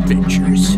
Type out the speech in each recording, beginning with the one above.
Adventures.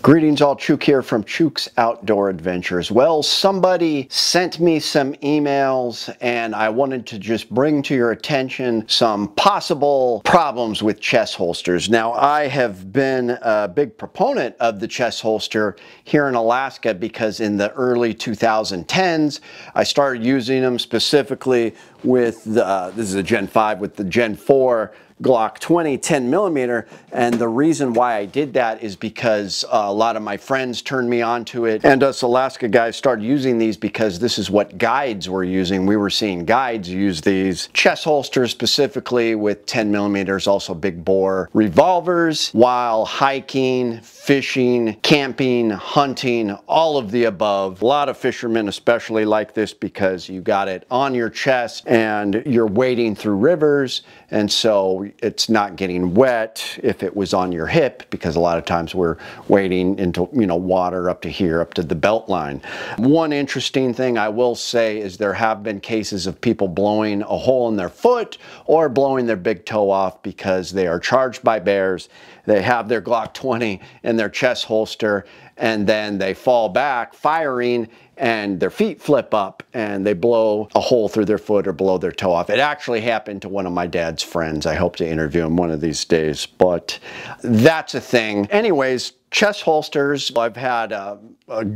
Greetings, all. Chuke here from Chuke's Outdoor Adventures. Well, somebody sent me some emails and I wanted to just bring to your attention some possible problems with chest holsters. Now, I have been a big proponent of the chest holster here in Alaska because in the early 2010s, I started using them specifically with the, this is a Gen 5 with the Gen 4 Glock 20 10mm, and the reason why I did that is because a lot of my friends turned me on to it, and us Alaska guys started using these because this is what guides were using. We were seeing guides use these chest holsters specifically with 10mm, also big bore revolvers, while hiking, fishing, camping, hunting, all of the above. A lot of fishermen especially like this because you got it on your chest and you're wading through rivers, and so it's not getting wet if it was on your hip, because a lot of times we're wading into, you know, water up to here, up to the belt line. One interesting thing I will say is there have been cases of people blowing a hole in their foot or blowing their big toe off because they are charged by bears. They have their Glock 20 in their chest holster and then they fall back firing and their feet flip up and they blow a hole through their foot or blow their toe off. It actually happened to one of my dad's friends. I hope to interview him one of these days, but that's a thing. Anyways, chest holsters, I've had a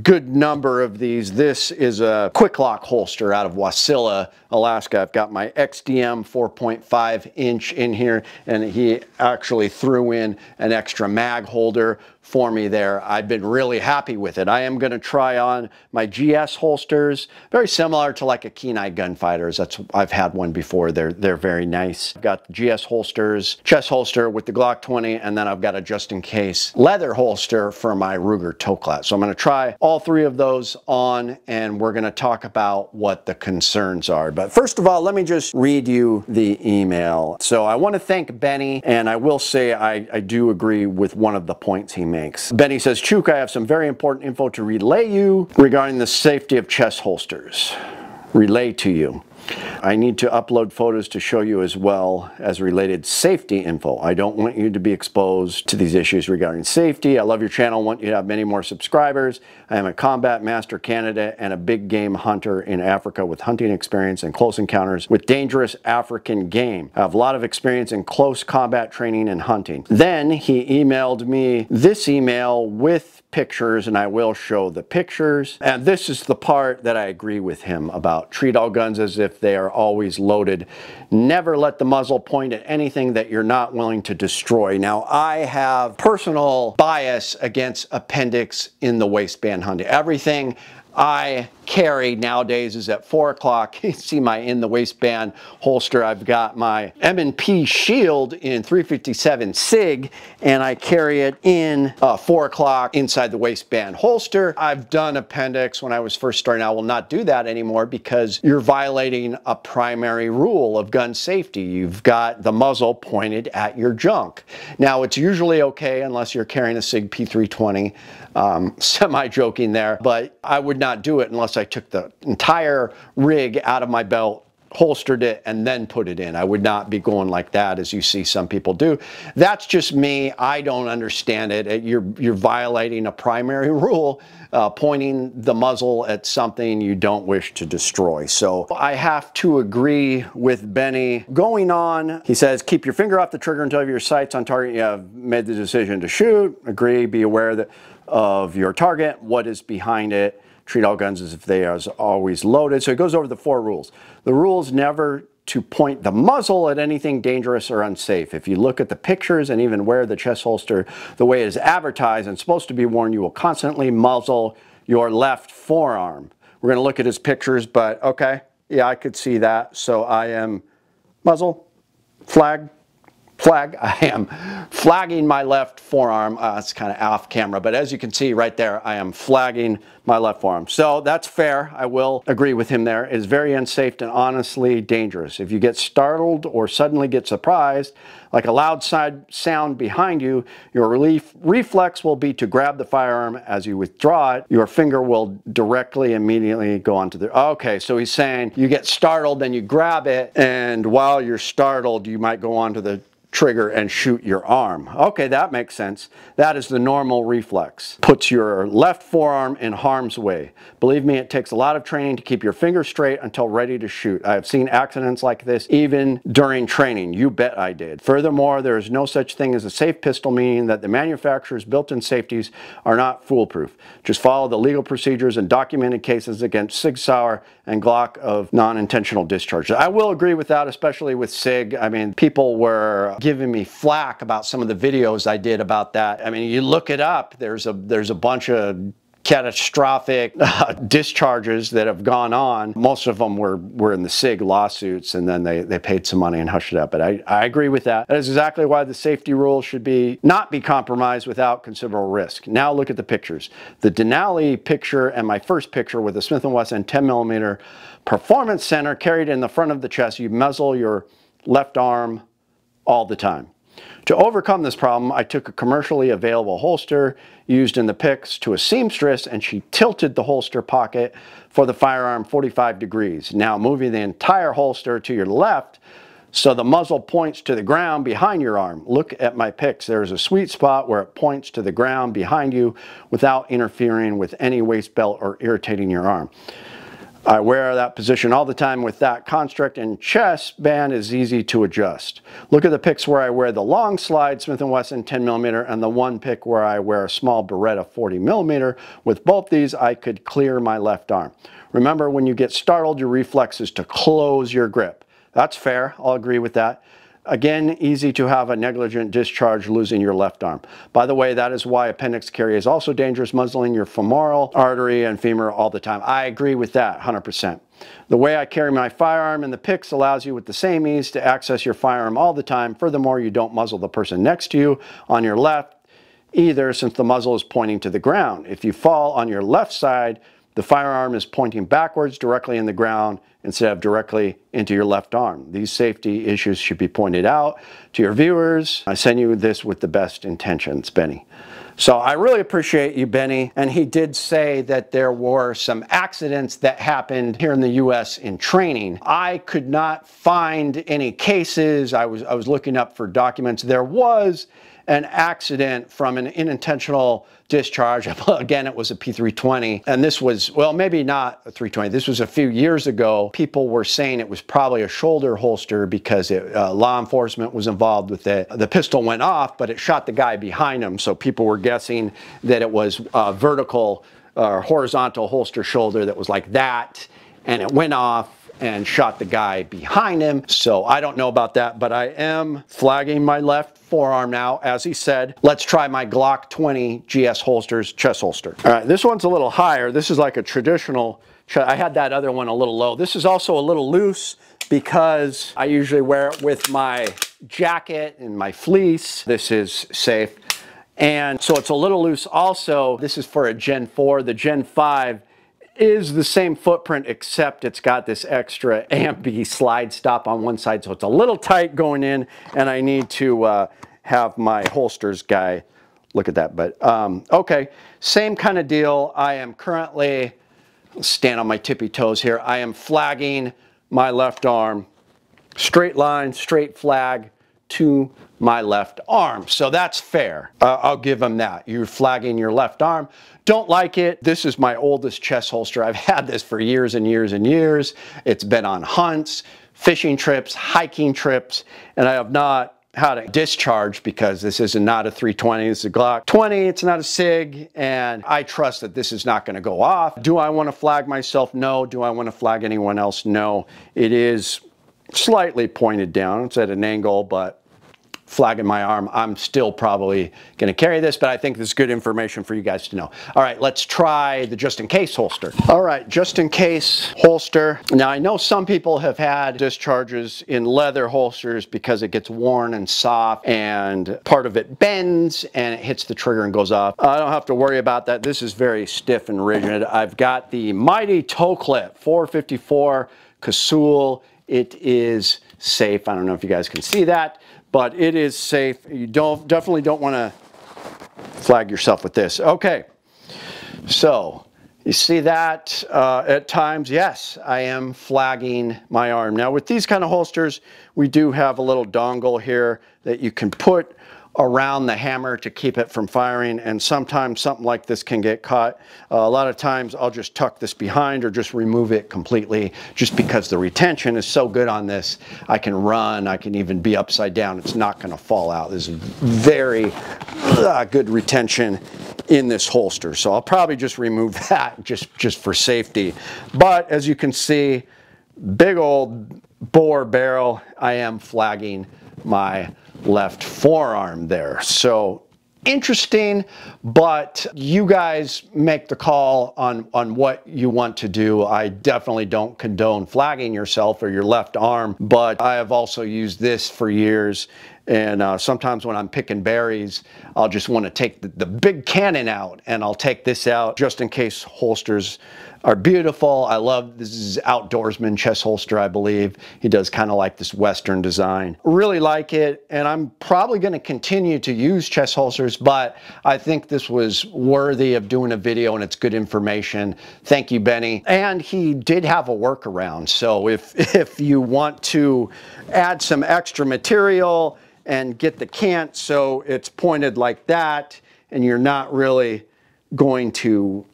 good number of these. This is a quick lock holster out of Wasilla, Alaska. I've got my XDM 4.5 inch in here, and he actually threw in an extra mag holder for me there. I've been really happy with it. I am going to try on my GS holsters, very similar to like a Kenai Gunfighters. I've had one before. They're very nice. I've got GS holsters, chest holster with the Glock 20, and then I've got a just in case leather holster for my Ruger Toklat. So I'm going to try all three of those on, and we're going to talk about what the concerns are. But first of all, let me just read you the email. So I want to thank Benny, and I will say I do agree with one of the points he makes. Benny says, Chuke, I have some very important info to relay you regarding the safety of chest holsters. Relay to you. I need to upload photos to show you as well as related safety info. I don't want you to be exposed to these issues regarding safety. I love your channel, want you to have many more subscribers. I am a combat master candidate and a big game hunter in Africa with hunting experience and close encounters with dangerous African game. I have a lot of experience in close combat training and hunting. Then he emailed me this email with pictures, and I will show the pictures. And this is the part that I agree with him about. Treat all guns as if they are always loaded. Never let the muzzle point at anything that you're not willing to destroy. Now, I have personal bias against appendix in the waistband hunting. Everything I carry nowadays is at 4 o'clock. You see my in the waistband holster. I've got my M&P Shield in 357 SIG, and I carry it in 4 o'clock inside the waistband holster. I've done appendix when I was first starting. I will not do that anymore because you're violating a primary rule of gun safety. You've got the muzzle pointed at your junk. Now, it's usually okay unless you're carrying a SIG P320. Semi-joking there, but I would not do it unless I took the entire rig out of my belt, holstered it, and then put it in. I would not be going like that as you see some people do. That's just me. I don't understand it. You're violating a primary rule, pointing the muzzle at something you don't wish to destroy. So I have to agree with Benny. Going on, he says, keep your finger off the trigger until your sights on target. You have made the decision to shoot. Agree, be aware that of your target, what is behind it. Treat all guns as if they are always loaded. So it goes over the 4 rules. The rules never to point the muzzle at anything dangerous or unsafe. If you look at the pictures and even wear the chest holster the way it is advertised and supposed to be worn, you will constantly muzzle your left forearm. We're going to look at his pictures, but okay, yeah, I could see that. So I am muzzle, flag. I am flagging my left forearm. It's kind of off camera, but as you can see right there, I am flagging my left forearm. So that's fair. I will agree with him there. It's very unsafe and honestly dangerous. If you get startled or suddenly get surprised, like a loud sound behind you, your reflex will be to grab the firearm. As you withdraw it, your finger will immediately go onto the... Okay, so he's saying you get startled, then you grab it, and while you're startled, you might go onto the trigger and shoot your arm. Okay, that makes sense. That is the normal reflex. Puts your left forearm in harm's way. Believe me, it takes a lot of training to keep your finger straight until ready to shoot. I have seen accidents like this even during training. You bet I did. Furthermore, there is no such thing as a safe pistol, meaning that the manufacturer's built-in safeties are not foolproof. Just follow the legal procedures and documented cases against Sig Sauer and Glock of non-intentional discharges. I will agree with that, especially with Sig. I mean, people were giving me flack about some of the videos I did about that. I mean, you look it up, there's a bunch of catastrophic discharges that have gone on. Most of them were in the SIG lawsuits, and then they paid some money and hushed it up. But I agree with that. That is exactly why the safety rules should not be compromised without considerable risk. Now look at the pictures. The Denali picture and my first picture with the Smith & Wesson 10mm Performance Center carried in the front of the chest. You muzzle your left arm all the time. To overcome this problem, I took a commercially available holster used in the pics to a seamstress, and she tilted the holster pocket for the firearm 45 degrees. Now moving the entire holster to your left so the muzzle points to the ground behind your arm. Look at my pics. There's a sweet spot where it points to the ground behind you without interfering with any waist belt or irritating your arm. I wear that position all the time with that construct, and chest band is easy to adjust. Look at the pics where I wear the long slide Smith & Wesson 10mm and the one pic where I wear a small Beretta 40mm. With both these, I could clear my left arm. Remember, when you get startled, your reflex is to close your grip. That's fair. I'll agree with that. Again, easy to have a negligent discharge losing your left arm. By the way, that is why appendix carry is also dangerous, muzzling your femoral artery and femur all the time. I agree with that 100%. The way I carry my firearm in the pics allows you with the same ease to access your firearm all the time. Furthermore, you don't muzzle the person next to you on your left either, since the muzzle is pointing to the ground. If you fall on your left side, the firearm is pointing backwards directly in the ground instead of directly into your left arm. These safety issues should be pointed out to your viewers. I send you this with the best intentions, Benny. So I really appreciate you, Benny. And he did say that there were some accidents that happened here in the US in training. I could not find any cases. I was looking up for documents. There was an accident from an unintentional discharge. Again, it was a P320, and this was, well, maybe not a 320. This was a few years ago. People were saying it was probably a shoulder holster because law enforcement was involved with it. The pistol went off, but it shot the guy behind him, so people were guessing that it was a vertical or horizontal holster shoulder that was like that, and it went off and shot the guy behind him. So I don't know about that, but I am flagging my left forearm now. As he said, let's try my Glock 20 GS holsters chest holster. All right, this one's a little higher. This is like a traditional, I had that other one a little low. This is also a little loose because I usually wear it with my jacket and my fleece. This is safe. And so it's a little loose also. This is for a Gen 4. The Gen 5 is the same footprint, except it's got this extra ambi slide stop on one side, so it's a little tight going in, and I need to have my holsters guy look at that. But okay, same kind of deal. I am currently, stand on my tippy toes here, I am flagging my left arm, straight line, straight flag to my left arm. So that's fair. I'll give him that. You're flagging your left arm. Don't like it. This is my oldest chest holster. I've had this for years and years and years. It's been on hunts, fishing trips, hiking trips, and I have not had a discharge because this is not a 320. This is a Glock 20. It's not a SIG, and I trust that this is not going to go off. Do I want to flag myself? No. Do I want to flag anyone else? No. It is slightly pointed down. It's at an angle, but flagging my arm, I'm still probably going to carry this, but I think this is good information for you guys to know. All right, let's try the just in case holster. All right, just in case holster. Now, I know some people have had discharges in leather holsters because it gets worn and soft and part of it bends and it hits the trigger and goes off. I don't have to worry about that. This is very stiff and rigid. I've got the Mighty Toe Clip 454 Casul. It is safe. I don't know if you guys can see that, but it is safe. You definitely don't want to flag yourself with this. Okay, so You see that at times, yes, I am flagging my arm. Now with these kind of holsters, we do have a little dongle here that you can put around the hammer to keep it from firing, and sometimes something like this can get caught. A lot of times I'll just tuck this behind or just remove it completely, just because the retention is so good on this. I can run, I can even be upside down, it's not going to fall out. There's very good retention in this holster, so I'll probably just remove that just for safety. But as you can see, big old bore barrel, I am flagging my left forearm there. So interesting, but you guys make the call on what you want to do. I definitely don't condone flagging yourself or your left arm, but I have also used this for years. And sometimes when I'm picking berries, I'll just want to take the big cannon out, and I'll take this out just in case. Holsters are beautiful. I love this. Is Outdoorsman chest holster, I believe. He does kind of like this Western design. Really like it, and I'm probably going to continue to use chest holsters, but I think this was worthy of doing a video, and it's good information. Thank you, Benny. And he did have a workaround. So if you want to add some extra material and get the cant so it's pointed like that, and you're not really going to,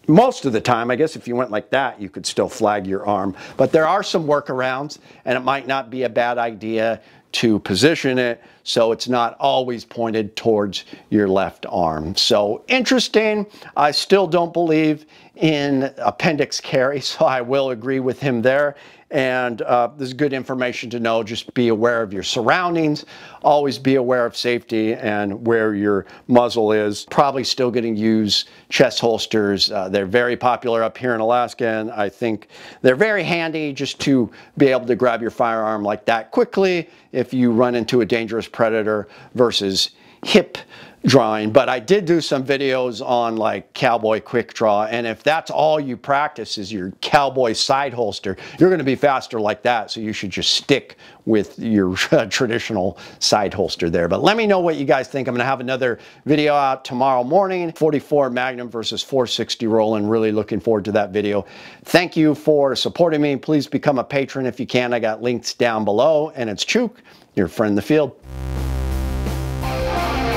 most of the time, I guess if you went like that, you could still flag your arm. But there are some workarounds, and it might not be a bad idea to position it so it's not always pointed towards your left arm. So interesting. I still don't believe in appendix carry, so I will agree with him there. And this is good information to know. Just be aware of your surroundings. Always be aware of safety and where your muzzle is. Probably still getting used chest holsters. They're very popular up here in Alaska, and I think they're very handy just to be able to grab your firearm like that quickly if you run into a dangerous predator versus hip drawing. But I did do some videos on like cowboy quick draw, and if that's all you practice is your cowboy side holster, you're going to be faster like that. So you should just stick with your traditional side holster there. But let me know what you guys think. I'm going to have another video out tomorrow morning, 44 Magnum versus 460 Roland. Really looking forward to that video. Thank you for supporting me. Please become a patron if you can. I got links down below, and it's Chuke, your friend in the field.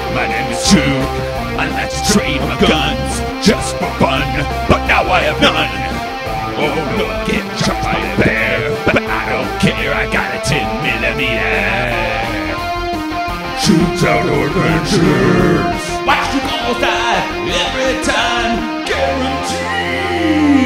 My name is Chuke. I like to trade my guns just for fun, but now I have none. Oh no, I get shot by a bear, but I don't care. I got a 10mm. Chuke's Outdoor Adventures. Watch you almost die every time, guaranteed.